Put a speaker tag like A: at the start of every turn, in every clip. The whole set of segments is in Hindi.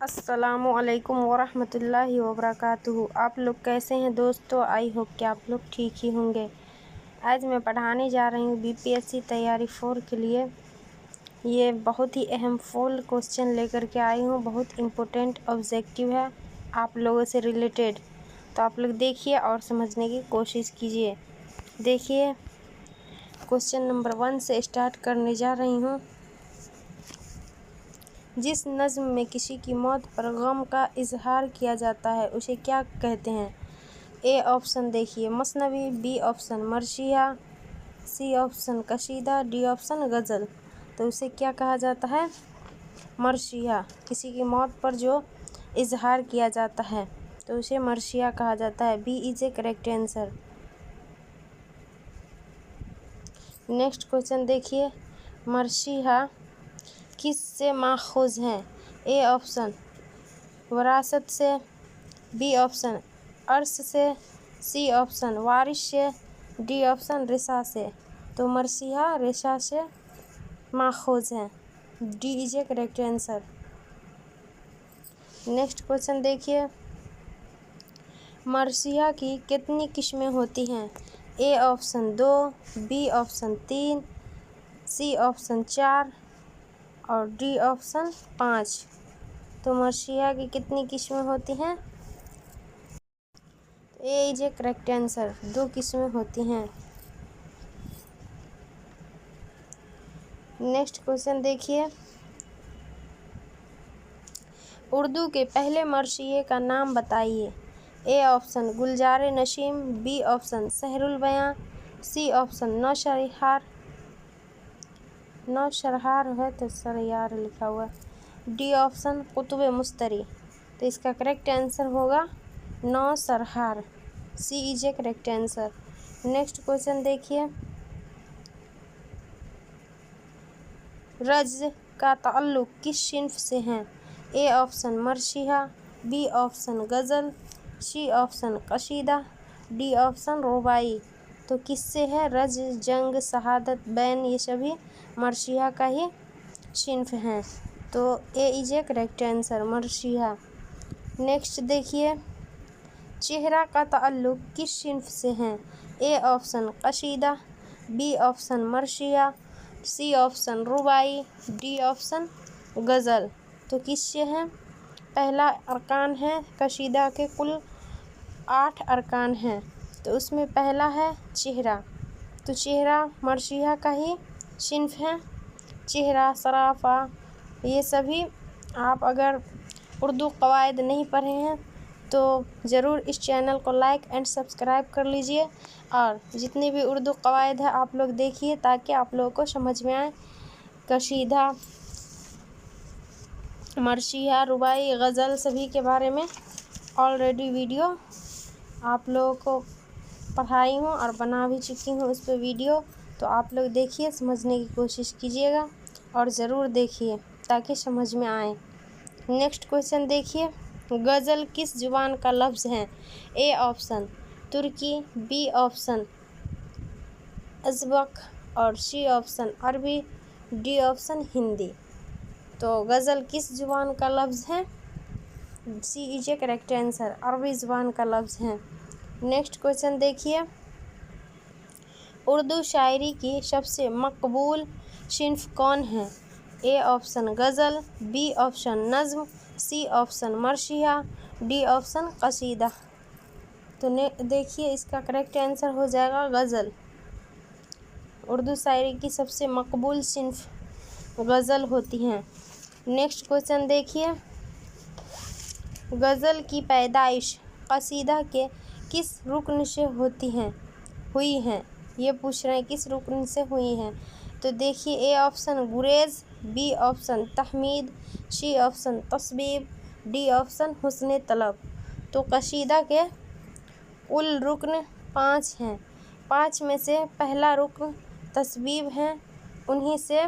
A: अस्सलामु अलैकुम वरहमतुल्लाहि वबरकातुहू। आप लोग कैसे हैं दोस्तों? आई होप कि आप लोग ठीक ही होंगे। आज मैं पढ़ाने जा रही हूँ बीपीएससी तैयारी 4 के लिए। ये बहुत ही अहम फुल क्वेश्चन लेकर के आई हूँ। बहुत इम्पोर्टेंट ऑब्जेक्टिव है आप लोगों से रिलेटेड, तो आप लोग देखिए और समझने की कोशिश कीजिए। देखिए, क्वेश्चन नंबर 1 से स्टार्ट करने जा रही हूँ। जिस नज़्म में किसी की मौत पर गम का इजहार किया जाता है उसे क्या कहते हैं? ए ऑप्शन देखिए मसनवी, बी ऑप्शन मरशिया, सी ऑप्शन कशीदा, डी ऑप्शन गज़ल। तो उसे क्या कहा जाता है? मरशिया। किसी की मौत पर जो इजहार किया जाता है तो उसे मरशिया कहा जाता है। B is a correct answer. Next question देखिए, मरशिया किस से माखूज हैं? ए ऑप्शन वरासत से, बी ऑप्शन अर्श से, सी ऑप्शन वारिश से, डी ऑप्शन रिसा से। तो मरशिया रिसा से माखूज हैं। D is a correct answer. Next question देखिए, मरशिया की कितनी किस्में होती हैं? A option 2, B option 3, C option 4 और डी ऑप्शन 5। तो मरशिया की कितनी किस्में होती हैं? A is a correct answer. 2 किस्में होती हैं। नेक्स्ट क्वेश्चन देखिए, उर्दू के पहले मरशिये का नाम बताइए। A option Gulzar Nasim, B option Sahrul Bayan, C option नौशरहार है तो सरयार लिखा हुआ, डी ऑप्शन कुतुब मुस्तरी। तो इसका करेक्ट आंसर होगा नौशरहार। C is a correct answer. Next question देखिए, रज का ताल्लुक किस सिन्फ से है? ए ऑप्शन मरशिया, बी ऑप्शन गज़ल, सी ऑप्शन कशीदा, डी ऑप्शन रुबाई। तो किससे है? रज, जंग, शहादत, बैन, ये सभी मरशिया का ही सिन्फ हैं। तो A is a correct answer मरशिया। नेक्स्ट देखिए, चेहरा का ताल्लुक किस सिन्फ से है? ए ऑप्शन कशीदा, बी ऑप्शन मरशिया, सी ऑप्शन रुबाई, डी ऑप्शन गज़ल। तो किससे है? पहला अरकान है कशीदा के, कुल 8 अरकान हैं, तो उसमें पहला है चेहरा। तो चेहरा मरशिया का ही सिन्फ है। चेहरा, सराफा, ये सभी आप अगर उर्दू कवायद नहीं पढ़े हैं तो ज़रूर इस चैनल को लाइक एंड सब्सक्राइब कर लीजिए और जितनी भी उर्दू कवायद है आप लोग देखिए ताकि आप लोगों को समझ में आए। कशीदा, मरशिया, रुबाई, गज़ल सभी के बारे में ऑलरेडी वीडियो आप लोगों को पढ़ाई हूँ और बना भी चुकी हूँ उस पर वीडियो। तो आप लोग देखिए, समझने की कोशिश कीजिएगा और ज़रूर देखिए ताकि समझ में आए। नेक्स्ट क्वेश्चन देखिए, गज़ल किस ज़ुबान का लफ्ज़ है? ए ऑप्शन तुर्की, बी ऑप्शन अज़बक और सी ऑप्शन अरबी, डी ऑप्शन हिंदी। तो गज़ल किस ज़ुबान का लफ्ज़ है? C is a correct answer, अरबी ज़ुबान का लफ्ज़ है। नेक्स्ट क्वेश्चन देखिए, उर्दू शायरी की सबसे मकबूल सिन्फ कौन है? ए ऑप्शन गज़ल, बी ऑप्शन नज़्म, सी ऑप्शन मरशिया, डी ऑप्शन कसीदा। तो देखिए इसका करेक्ट आंसर हो जाएगा गज़ल। उर्दू शायरी की सबसे मकबूल सिन्फ गज़ल होती हैं। नेक्स्ट क्वेश्चन देखिए, गज़ल की पैदाइश कसीदा के किस रुकन से हुई हैं? ये पूछ रहे हैं किस रुकन से हुई हैं। तो देखिए, ए ऑप्शन गुरेज, बी ऑप्शन तहमीद, सी ऑप्शन तस्बीब, डी ऑप्शन हुस्न तलब। तो कसीदा के कुल रुकन 5 हैं। 5 में से पहला रुकन तस्बीब है, उन्हीं से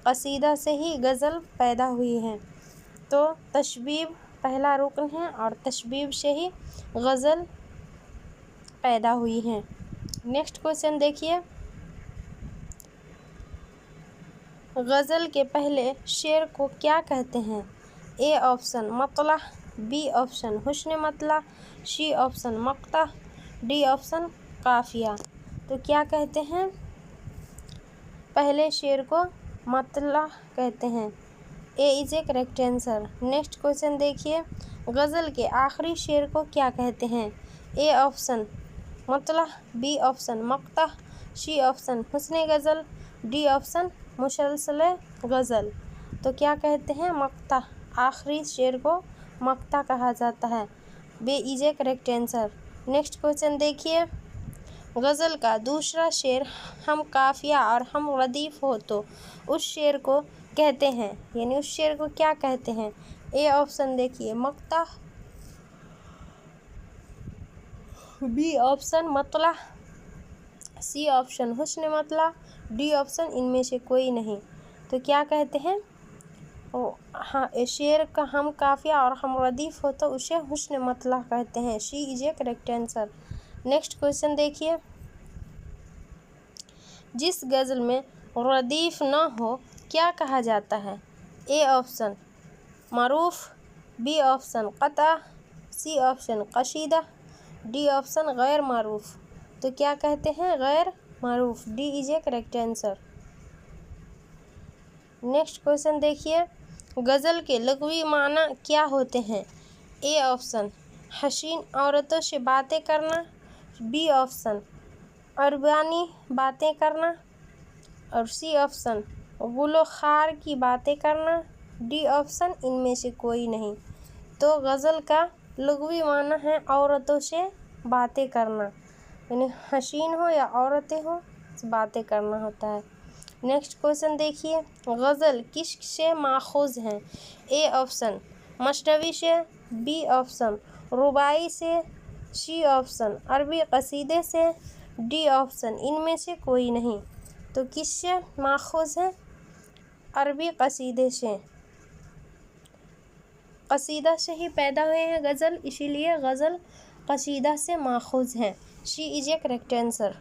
A: कसीदा से ही गज़ल पैदा हुई है। तो तस्बीब पहला रुकन है और तस्बीब से ही गज़ल पैदा हुई है। नेक्स्ट क्वेश्चन देखिए, गज़ल के पहले शेर को क्या कहते हैं? ए ऑप्शन मतला, बी ऑप्शन हुस्न मतला, सी ऑप्शन मक्ता, डी ऑप्शन काफिया। तो क्या कहते हैं, पहले शेर को मतला कहते हैं। A is a correct answer. Next question देखिए, गज़ल के आखिरी शेर को क्या कहते हैं। ए ऑप्शन मतला, बी ऑप्शन मक्ता, सी ऑप्शन हुस्न गज़ल, डी ऑप्शन मुसलसल गज़ल। तो क्या कहते हैं, मक्ता। आखिरी शेर को मक्ता कहा जाता है। B is a correct answer. Next question देखिए, गज़ल का दूसरा शेर हम काफिया और हम रदीफ हो तो उस शेर को कहते हैं, यानी उस शेर को क्या कहते हैं। ए ऑप्शन देखिए मक्ता, बी ऑप्शन मतला, सी ऑप्शन हुस्न मतला, डी ऑप्शन इनमें से कोई नहीं। तो क्या कहते हैं, हाँ, शेर का हम काफिया और हम रदीफ हो तो उसे हुस्न मतला कहते हैं। C is a correct answer. Next question देखिए, जिस गज़ल में रदीफ न हो क्या कहा जाता है। ए ऑप्शन मरूफ, बी ऑप्शन क़ता, सी ऑप्शन कशीदा, डी ऑप्शन गैर मरूफ। तो क्या कहते हैं, गैर मरूफ। D is a correct answer. Next question देखिए, गज़ल के लग़वी माना क्या होते हैं। ए ऑप्शन हसीन औरतों से बातें करना, बी ऑप्शन अरबानी बातें करना, और सी ऑप्शन गुलो खार की बातें करना, डी ऑप्शन इनमें से कोई नहीं। तो गज़ल का लग़वी माना है औरतों से बातें करना, यानी हसीन हो या औरतें हो बातें करना होता है। नेक्स्ट क्वेश्चन देखिए, गज़ल किस से माखूज़ हैं। ए ऑप्शन मसनवी से, बी ऑप्शन रुबाई से, सी ऑप्शन अरबी कसीदे से, डी ऑप्शन इनमें से कोई नहीं। तो किससे माखूज़ है, अरबी कसीदे से। कसीदा से ही पैदा हुए हैं गज़ल, इसीलिए गज़ल कसीदा से माखूज़ है। C is a correct answer.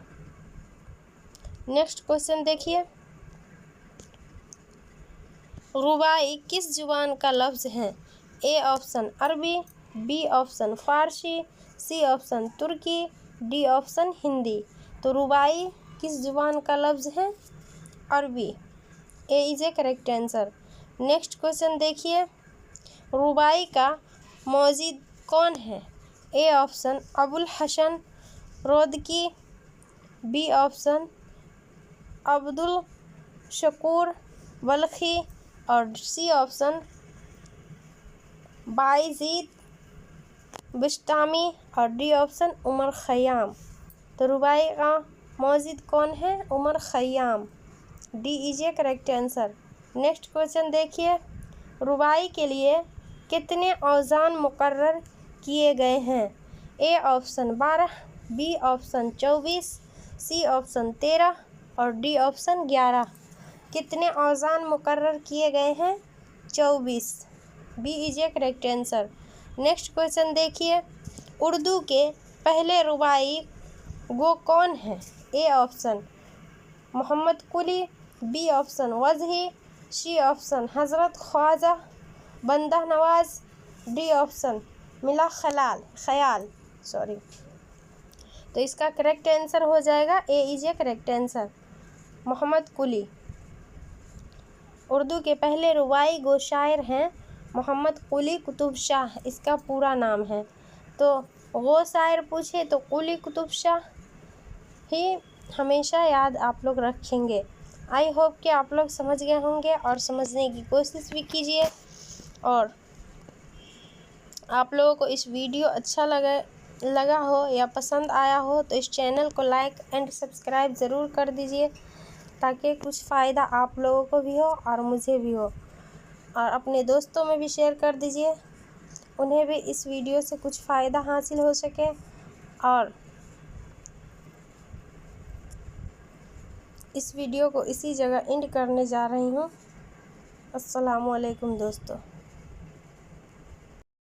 A: Next question देखिए, रुबाई किस जुबान का लफ्ज़ है। ए ऑप्शन अरबी, बी ऑप्शन फ़ारसी, सी ऑप्शन तुर्की, डी ऑप्शन हिंदी। तो रुबाई किस जुबान का लफ्ज़ है, अरबी। A is a correct answer. Next question देखिए, रुबाई का मौजिद कौन है। A option Abul Hasan Rudaki, B option Abdul Shakur Balkhi, और सी ऑप्शन बायजीद बिस्तामी, और डी ऑप्शन उमर ख़याम। तो रुबाई का मौजिद कौन है, Omar Khayyam. D is a correct answer. Next question देखिए, रुबाई के लिए कितने औज़ान मुकर्रर किए गए हैं। A option 12, B option 24, C option 13, और डी ऑप्शन 11। कितने औज़ान मुकर्रर किए गए हैं, 24। B is a correct answer. Next question देखिए, उर्दू के पहले रुबाई गो कौन है। A option Mohammad Quli, B option Wajhi, C option हज़रत ख्वाजा बंदा नवाज, डी ऑप्शन मिला ख़याल। तो इसका करेक्ट आंसर हो जाएगा A is a correct answer, Mohammad Quli. Urdu के पहले रुबाई गो शायर हैं मोहम्मद कुली कुतुब शाह, इसका पूरा नाम है। तो वो शायर पूछे तो कुली कुतुब शाह ही हमेशा याद आप लोग रखेंगे। आई होप कि आप लोग समझ गए होंगे और समझने की कोशिश भी कीजिए। और आप लोगों को इस वीडियो अच्छा लगा हो या पसंद आया हो तो इस चैनल को लाइक एंड सब्सक्राइब ज़रूर कर दीजिए, ताकि कुछ फ़ायदा आप लोगों को भी हो और मुझे भी हो। और अपने दोस्तों में भी शेयर कर दीजिए, उन्हें भी इस वीडियो से कुछ फ़ायदा हासिल हो सके। और इस वीडियो को इसी जगह एंड करने जा रही हूँ। अस्सलामु अलैकुम दोस्तों।